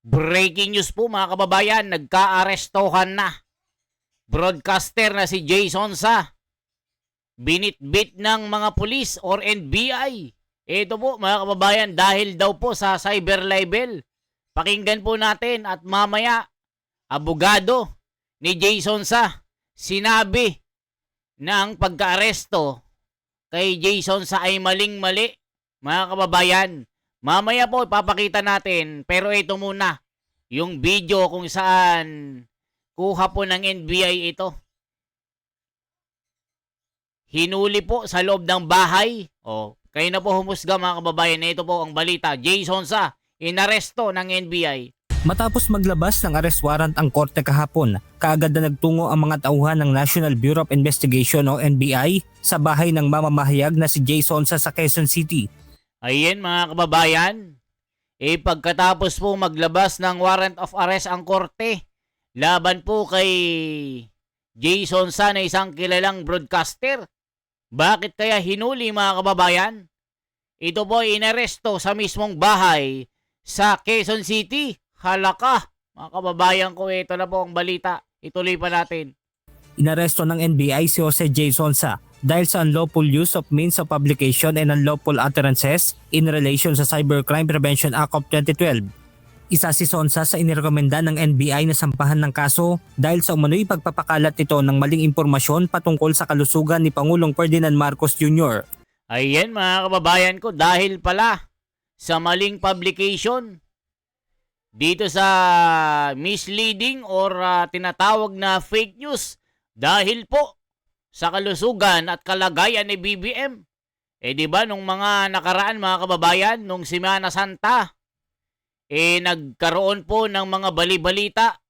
Breaking news po mga kababayan, nagka-arestohan na. Broadcaster na si Jason Sa. Binitbit ng mga pulis or NBI. Ito po mga kababayan dahil daw po sa cyber libel. Pakinggan po natin at mamaya, abogado ni Jason Sa sinabi na ang pagka-aresto kay Jason Sa ay maling-mali. Mga kababayan, mamaya po ipapakita natin pero ito muna yung video kung saan kuha po ng NBI ito. Hinuli po sa loob ng bahay. Kayo na po humusga mga kababayan. Ito po ang balita. Jason Sa, inaresto ng NBI. Matapos maglabas ng arrest warrant ang korte kahapon, kaagad na nagtungo ang mga tauhan ng National Bureau of Investigation o NBI sa bahay ng mamamahayag na si Jason Sa Quezon City. Ayan mga kababayan. Pagkatapos po maglabas ng warrant of arrest ang korte, laban po kay Jason Sa na isang kilalang broadcaster. Bakit kaya hinuli mga kababayan? Ito po ay inaresto sa mismong bahay sa Quezon City. Halaka, mga kababayan ko, ito na po ang balita. Ituloy pa natin. Inaresto ng NBI si Jose Jason Sa dahil sa unlawful use of means of publication and unlawful utterances in relation sa Cybercrime Prevention Act of 2012. Isa si Sonsa sa inirekomenda ng NBI na sampahan ng kaso dahil sa umano'y pagpapakalat ito ng maling impormasyon patungkol sa kalusugan ni Pangulong Ferdinand Marcos Jr. Ayan mga kababayan ko, dahil pala sa maling publication dito sa misleading or tinatawag na fake news dahil po sa kalusugan at kalagayan ni BBM. Di ba nung mga nakaraan mga kababayan, nung Semana Santa, nagkaroon po ng mga bali-balita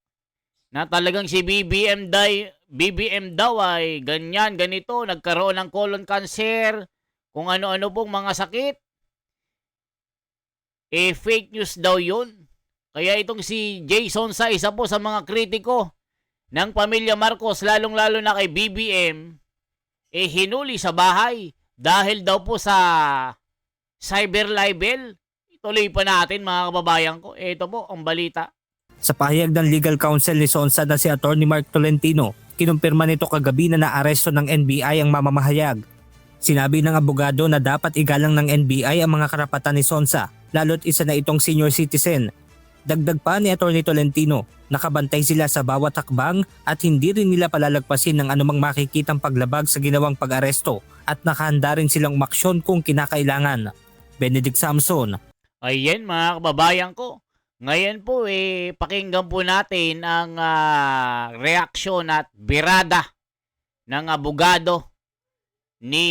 na talagang si BBM daw ay ganyan, ganito, nagkaroon ng colon cancer, kung ano-ano pong mga sakit. Fake news daw yun. Kaya itong si Jason Sa, isa po sa mga kritiko ng pamilya Marcos, lalong-lalo na kay BBM, hinuli sa bahay dahil daw po sa cyber libel. Tuloy pa natin mga kababayan ko. Ito po ang balita. Sa pahayag ng legal counsel ni Sonsa na si Atty. Mark Tolentino, kinumpirma nito kagabi na naaresto ng NBI ang mamamahayag. Sinabi ng abogado na dapat igalang ng NBI ang mga karapatan ni Sonsa, lalo't isa na itong senior citizen. Dagdag pa ni Atty. Tolentino, nakabantay sila sa bawat hakbang at hindi rin nila palalagpasin ng anumang makikitang paglabag sa ginawang pag-aresto at nakahanda rin silang umaksyon kung kinakailangan. Benedict Samson. Ayan mga kababayan ko. Ngayon po pakinggan po natin ang reaksyon at birada ng abogado ni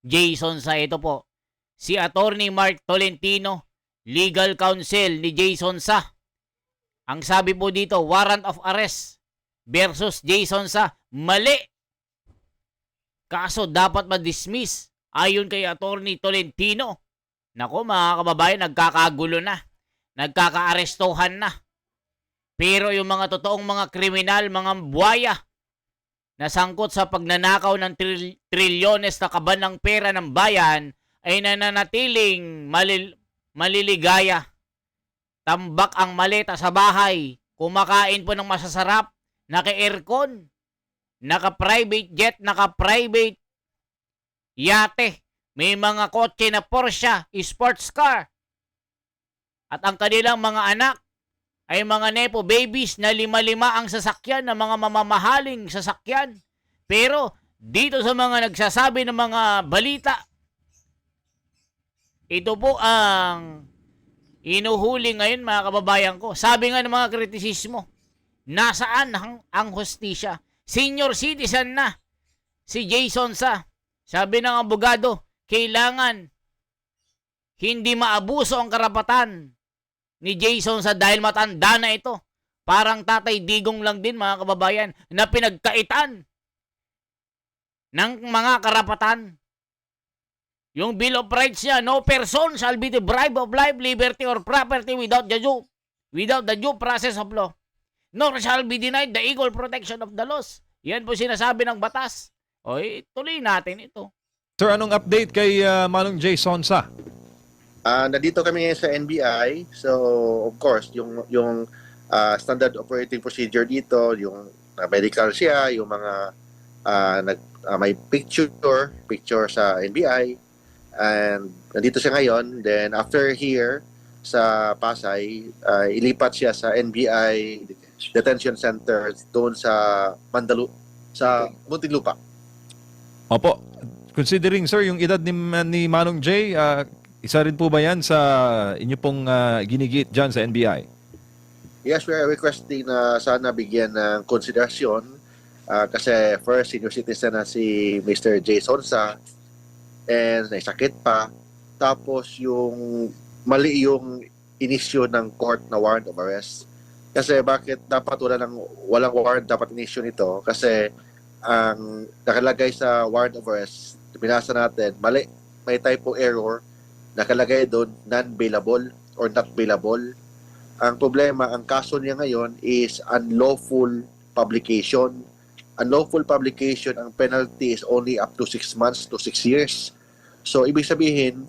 Jason Sa. Ito po, si Atty. Mark Tolentino, legal counsel ni Jason Sa. Ang sabi po dito, warrant of arrest versus Jason Sa, mali. Kaso dapat ma-dismiss ayon kay Atty. Tolentino. Nako mga kababayan, nagkakagulo na. Nagkakaarestohan na. Pero yung mga totoong mga kriminal, mga buwaya, na sangkot sa pagnanakaw ng trilyones na kaban ng pera ng bayan, ay nananatiling maliligaya. Tambak ang maleta sa bahay. Kumakain po ng masasarap. Naka-aircon. Naka-private jet. Naka-private yate. May mga kotse na Porsche, sports car. At ang kanilang mga anak ay mga nepo babies na lima-lima ang sasakyan na mga mamamahaling sasakyan. Pero dito sa mga nagsasabi ng mga balita, ito po ang inuhuli ngayon mga kababayan ko. Sabi nga ng mga kritisismo, nasaan ang hustisya? Senior citizen na si Jason Sa. Sabi ng abogado, kailangan hindi maabuso ang karapatan ni Jason Sa dahil matanda na ito. Parang Tatay Digong lang din mga kababayan na pinagkaitan ng mga karapatan. Yung Bill of Rights niya, no person shall be deprived of life, liberty, or property without the due process of law. Nor shall be denied the equal protection of the laws. Yan po sinasabi ng batas. Tuloy natin ito. Sir, anong update kay Manong Jason Sa? Nandito kami ngayon sa NBI. So, of course, yung standard operating procedure dito, yung medical siya, yung mga may picture sa NBI. And nandito siya ngayon. Then after here sa Pasay, ilipat siya sa NBI Detention Center doon sa sa Muntinlupa. Opo. Considering, sir, yung edad ni Manong Jay, isa rin po ba yan sa inyo pong ginigit dyan sa NBI? Yes, we are requesting na sana bigyan ng konsiderasyon kasi first senior citizen na si Mr. J. Sonsa and naisakit pa. Tapos yung mali yung inisyo ng court na warrant of arrest. Kasi bakit dapat walang warrant dapat inisyo nito? Kasi ang nakalagay sa warrant of arrest, binasa natin, mali, may typo error, nakalagay doon non-bailable or not bailable. Ang problema, ang kaso niya ngayon is unlawful publication. Unlawful publication, ang penalty is only up to 6 months to 6 years. So, ibig sabihin,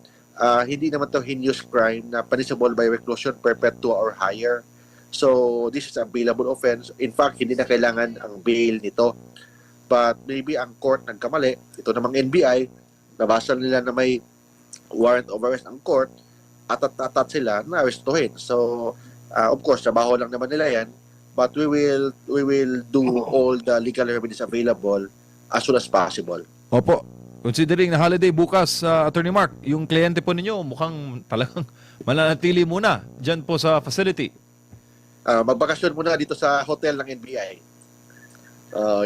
hindi naman to heinous crime na punishable by reclusion perpetua or higher. So, this is a bailable offense. In fact, hindi na kailangan ang bail nito. But maybe ang court nagkamali. Ito namang NBI, nabasa nila na may warrant of arrest ang court, atat sila na arestuhin. So, of course, trabaho lang naman nila yan. But we will do all the legal remedies available as soon as possible. Opo. Considering na holiday bukas, Attorney Mark, yung kliyente po ninyo mukhang talagang mananatili muna dyan po sa facility. Magbakasyon muna dito sa hotel ng NBI.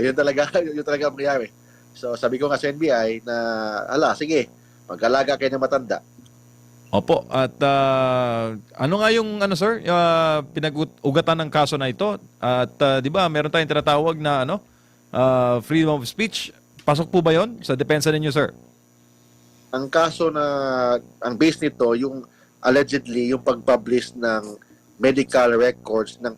Yun talaga ang nangyari. So sabi ko nga sa NBI na, sige, mag-alaga kayo ng matanda. Opo. At ano nga yung, sir, pinag-ugatan ng kaso na ito? At di ba, meron tayong tinatawag na freedom of speech. Pasok po ba yon sa depensa ninyo, sir? Ang kaso na, ang base nito, yung allegedly, yung pag-publish ng medical records ng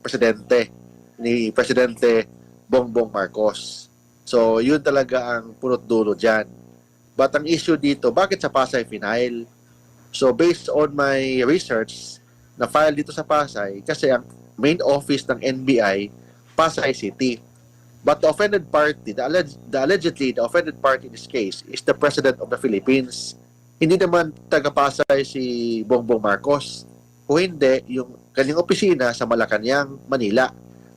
ni Presidente Bongbong Marcos. So, yun talaga ang punot dulo dyan. But ang issue dito, bakit sa Pasay final? So, based on my research, na-file dito sa Pasay, kasi ang main office ng NBI, Pasay City. But the offended party, allegedly, the offended party in this case is the President of the Philippines. Hindi naman taga-Pasay si Bongbong Marcos. Kung hindi, yung kanyang opisina sa Malacanang, Manila.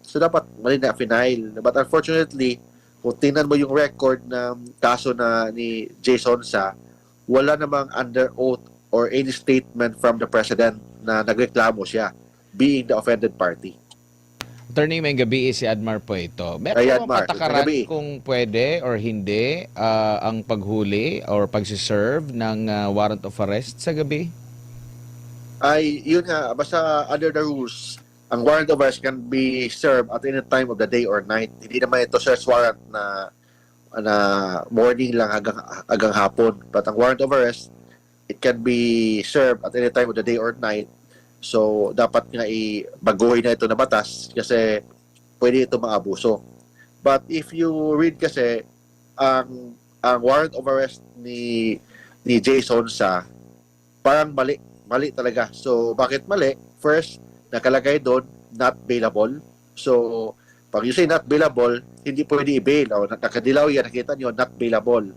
So, dapat mali na final. But unfortunately, kung tingnan mo yung record ng kaso ni Jason Sa, wala namang under oath or any statement from the President na nagreklamo siya, being the offended party. Attorney, may gabi si Admar po ito. Meron Ay, bang Admar, patakaran may gabi. kung pwede or hindi ang paghuli or pagsiserve ng warrant of arrest sa gabi? Ay, yun nga, basta under the rules, ang warrant of arrest can be served at any time of the day or night. Hindi naman ito search warrant na morning lang hanggang hapon. But ang warrant of arrest, it can be served at any time of the day or night. So, dapat nga baguhin na ito na batas kasi pwede ito maabuso. But if you read kasi, ang warrant of arrest ni Jason Sa, parang mali talaga. So, bakit mali? First, nakalagay doon, not bailable. So, pag you say not bailable, hindi pwede i-bail. O, nakadilaw yan, nakita nyo, not bailable.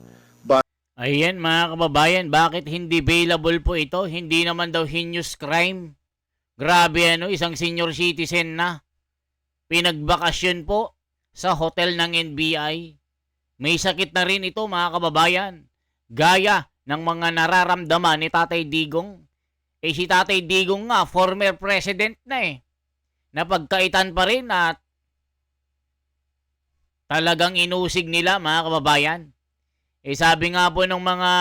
Ayan mga kababayan, bakit hindi bailable po ito? Hindi naman daw heinous crime. Grabe isang senior citizen na. Pinagbakasyon po sa hotel ng NBI. May sakit na rin ito mga kababayan. Gaya ng mga nararamdaman ni Tatay Digong. Si Tatay Digong nga, former president na Napagkaitan pa rin at talagang inusig nila mga kababayan. Sabi nga po ng mga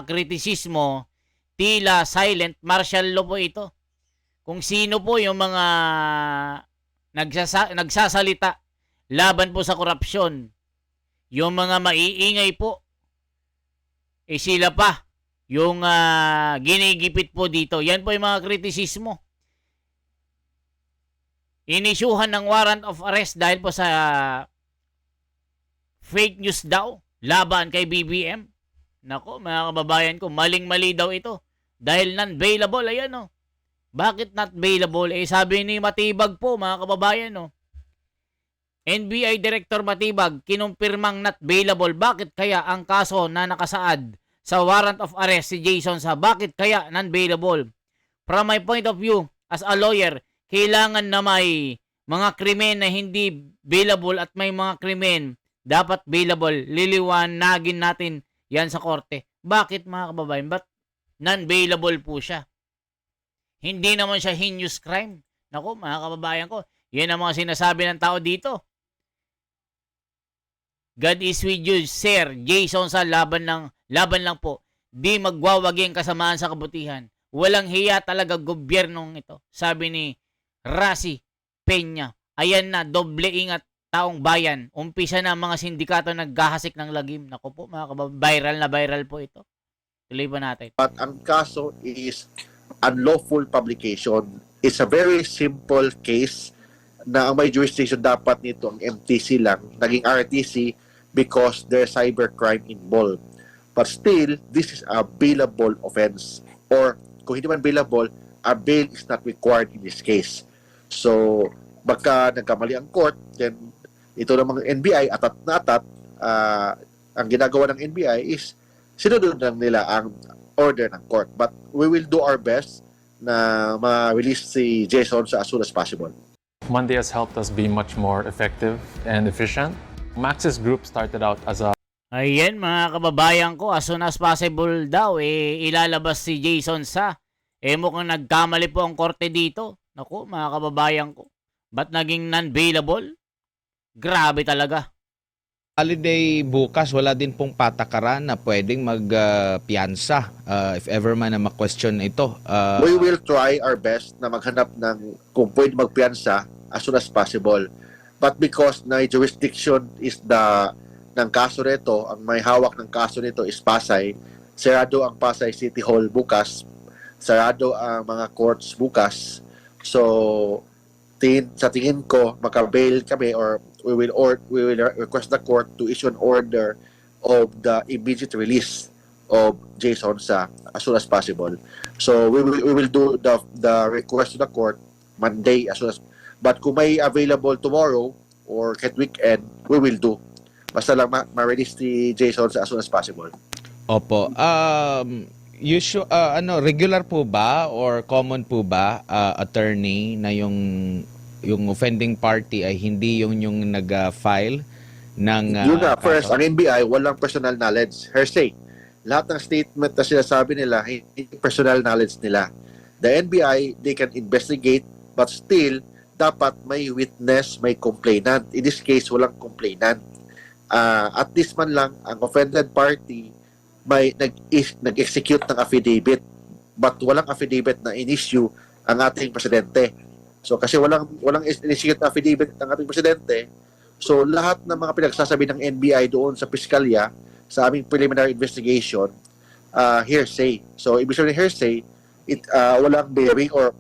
kritisismo, tila silent martial law po ito. Kung sino po yung mga nagsasalita laban po sa korupsyon, yung mga maiingay po, sila pa yung ginigipit po dito. Yan po yung mga kritisismo. Inisyuhan ng warrant of arrest dahil po sa fake news daw laban kay BBM. Nako, mga kababayan ko, maling-mali daw ito. Dahil non-bailable, ayan o. Bakit not bailable? Eh sabi ni Matibag po, mga kababayan, no. NBI Director Matibag, kinumpirmang not bailable. Bakit kaya ang kaso na nakasaad sa warrant of arrest si Jason sa bakit kaya non-bailable? From my point of view, as a lawyer, kailangan na may mga krimen na hindi bailable at may mga krimen dapat bailable. Liliwanagin natin yan sa korte. Bakit mga kababayan? Ba't non-bailable po siya? Hindi naman siya heinous crime. Naku, mga kababayan ko, yan ang mga sinasabi ng tao dito. God is with you, Sir Jason sa laban lang po. Di magwawagi ang kasamaan sa kabutihan. Walang hiya talaga gobyernong ito. Sabi ni Raci Peña. Ayan na, doble ingat taong bayan. Umpisa na ang mga sindikato naghahasik ng lagim. Naku po, mga kababayan, viral po ito. Tuloy pa natin. But ang kaso is unlawful publication. It's a very simple case na ang may jurisdiction dapat nito ang MTC lang, naging RTC because there's cybercrime involved. But still, this is a bailable offense. Or kung hindi man bailable, a bail is not required in this case. So, baka nagkamali ang court, then ito namang NBI, atat na atat, ang ginagawa ng NBI is sinunod lang nila ang order ng court. But we will do our best na ma-release si Jason as soon as possible. Monday has helped us be much more effective and efficient. Maxis Group started out as a Ayan mga kababayan ko, as soon as possible daw, ilalabas si Jason sa. Mukhang nagkamali po ang korte dito. Naku mga kababayan ko, ba't naging non-bailable? Grabe talaga. Holiday bukas, wala din pong patakaran na pwedeng magpiyansa if ever man na ma-question ito. We will try our best na maghanap ng kung pwede magpiyansa as soon as possible. But because na jurisdiction is ng kaso nito, ang may hawak ng kaso nito is Pasay, sarado ang Pasay City Hall bukas, sarado ang mga courts bukas. So, sa tingin ko, maka-bail kami or we will request the court to issue an order of the immediate release of Jason sa as soon as possible. So we will do the request to the court Monday as soon as, but kung may available tomorrow or kahit weekend, we will do. Basta lang ma-release si Jason sa as soon as possible. Opo. Regular po ba or common po ba, attorney, na yung offending party ay hindi yung nag-file ng Yun na, first, ang NBI, walang personal knowledge. Hearsay. Lahat ng statement na sinasabi nila, hindi personal knowledge nila. The NBI, they can investigate, but still, dapat may witness, may complainant. In this case, walang complainant. At least man lang, ang offended party may nag-execute ng affidavit, but walang affidavit na in-issue ang ating presidente. So kasi walang initiate na affidavit ng ating presidente, so lahat ng mga pinagsasabi ng NBI doon sa piskalya sa aming preliminary investigation, hearsay. So ibig sabihin ng hearsay, walang bearing or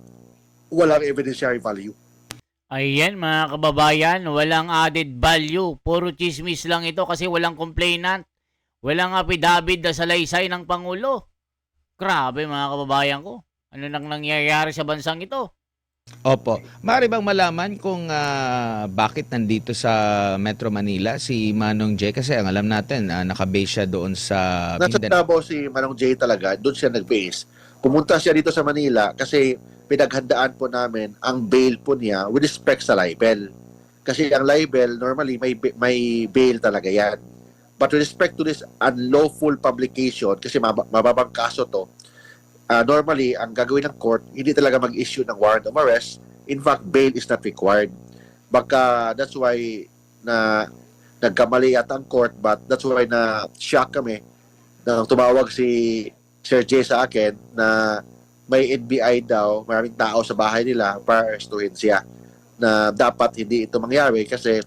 walang evidentiary value. Ayan mga kababayan, walang added value. Puro chismis lang ito kasi walang complainant. Walang affidavit na salaysay ng Pangulo. Grabe mga kababayan ko. Ano nang nangyayari sa bansang ito? Opo. Maaari bang malaman kung bakit nandito sa Metro Manila si Manong J? Kasi ang alam natin, nakabase siya doon sa Nasa Mindanao. Davao si Manong J talaga, doon siya nag-base. Pumunta siya dito sa Manila kasi pinaghandaan po namin ang bail po niya with respect sa libel. Kasi ang libel, normally may bail talaga yan. But with respect to this unlawful publication, kasi mababang kaso to, normally, ang gagawin ng court, hindi talaga mag-issue ng warrant of arrest. In fact, bail is not required. Baka that's why na nagkamali yata ang court, but that's why na shock kami nang tumawag si Sir J sa akin na may NBI daw, maraming tao sa bahay nila para arrestuhin siya. Na dapat hindi ito mangyari kasi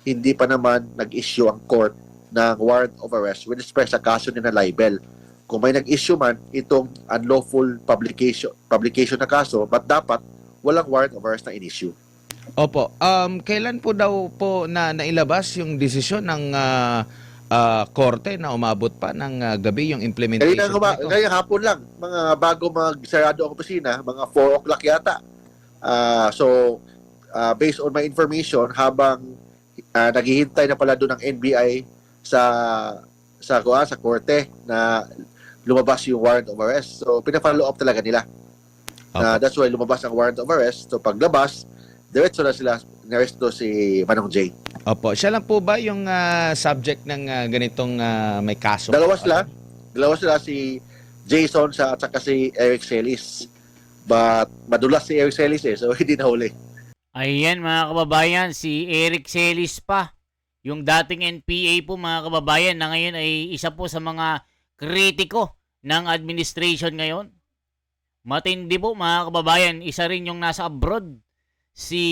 hindi pa naman nag-issue ang court ng warrant of arrest with respect sa kaso ni na libel. Kung may nag-issue man itong unlawful publication na kaso, but dapat walang warrant of arrest na in-issue. Opo. Kailan po daw po na nailabas yung desisyon ng korte na umabot pa ng gabi yung implementation nito. Kaya hapon lang, mga bago magsarado ang opisina, mga 4 o'clock yata. So, based on my information, habang naghihintay na pala doon ng NBI sa korte na lumabas yung warrant of arrest. So, pina-follow up talaga nila. That's why lumabas ang warrant of arrest. So, paglabas, diretso na sila naresto si Manong Jay. Opo, siya lang po ba yung subject ng ganitong may kaso? Dalawa sila, si Jason at saka si Eric Celis. But madulas si Eric Celis so hindi nahuli. Ayan mga kababayan, si Eric Celis pa. Yung dating NPA po mga kababayan na ngayon ay isa po sa mga kritiko ng administration ngayon. Matindi po mga kababayan, isa rin yung nasa abroad. Si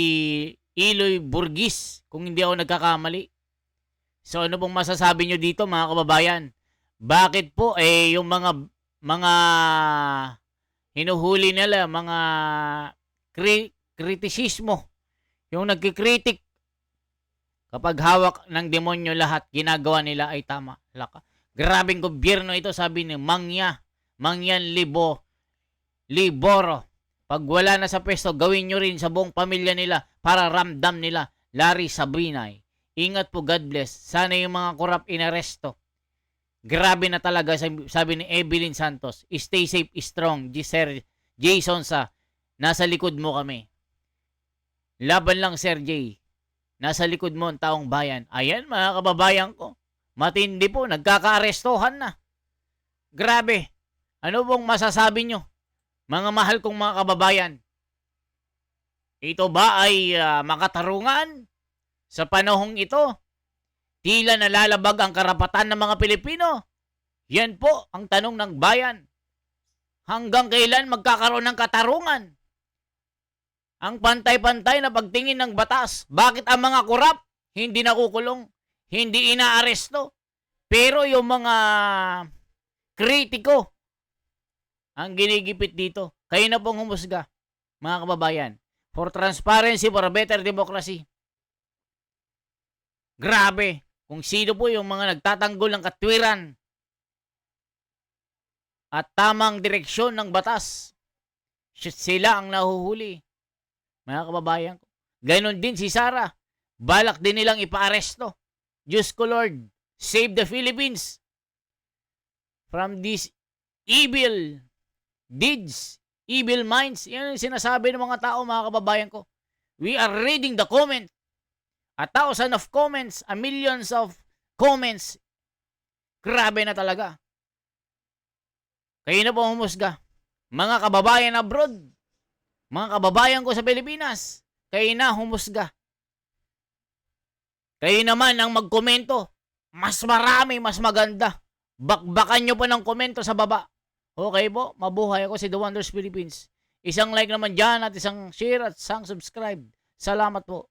Eloy Burgis, kung hindi ako nagkakamali. So ano pong masasabi nyo dito mga kababayan? Bakit po yung mga hinuhuli nila, mga kritisismo, yung nagkikritik kapag hawak ng demonyo lahat, ginagawa nila ay tama. Grabing gobyerno ito, sabi ni Mangyan Liboro. Pag wala na sa pwesto, gawin nyo rin sa buong pamilya nila para ramdam nila. Larry Sabrinay. Ingat po, God bless. Sana yung mga korap inaresto. Grabe na talaga, sabi ni Evelyn Santos. Stay safe, strong. Sir Jason nasa likod mo kami. Laban lang, Sir Jay. Nasa likod mo ang taong bayan. Ayan, mga kababayan ko. Matindi po, nagkaka-arestohan na. Grabe. Ano bang masasabi nyo? Mga mahal kong mga kababayan, ito ba ay makatarungan sa panahong ito? Tila nalalabag ang karapatan ng mga Pilipino? Yan po ang tanong ng bayan. Hanggang kailan magkakaroon ng katarungan? Ang pantay-pantay na pagtingin ng batas. Bakit ang mga korap hindi nakukulong, hindi inaaresto? Pero yung mga kritiko, ang ginigipit dito. Kayo na pong humusga, mga kababayan. For transparency, for a better democracy. Grabe. Kung sino po yung mga nagtatanggol ng katwiran at tamang direksyon ng batas, sila ang nahuhuli. Mga kababayan ko. Ganon din si Sara. Balak din nilang ipaaresto. Diyos ko Lord, save the Philippines from this evil deeds, evil minds. Yan yung sinasabi ng mga tao, mga kababayan ko. We are reading the comment. 1,000 of comments, a millions of comments. Grabe na talaga. Kayo na po humusga. Mga kababayan abroad, mga kababayan ko sa Pilipinas, kayo na humusga. Kayo naman ang magkomento. Mas marami, mas maganda. Bakbakan nyo pa ng komento sa baba. Okay po, mabuhay ako si The Wonders Philippines. Isang like naman dyan at isang share at isang subscribe. Salamat po.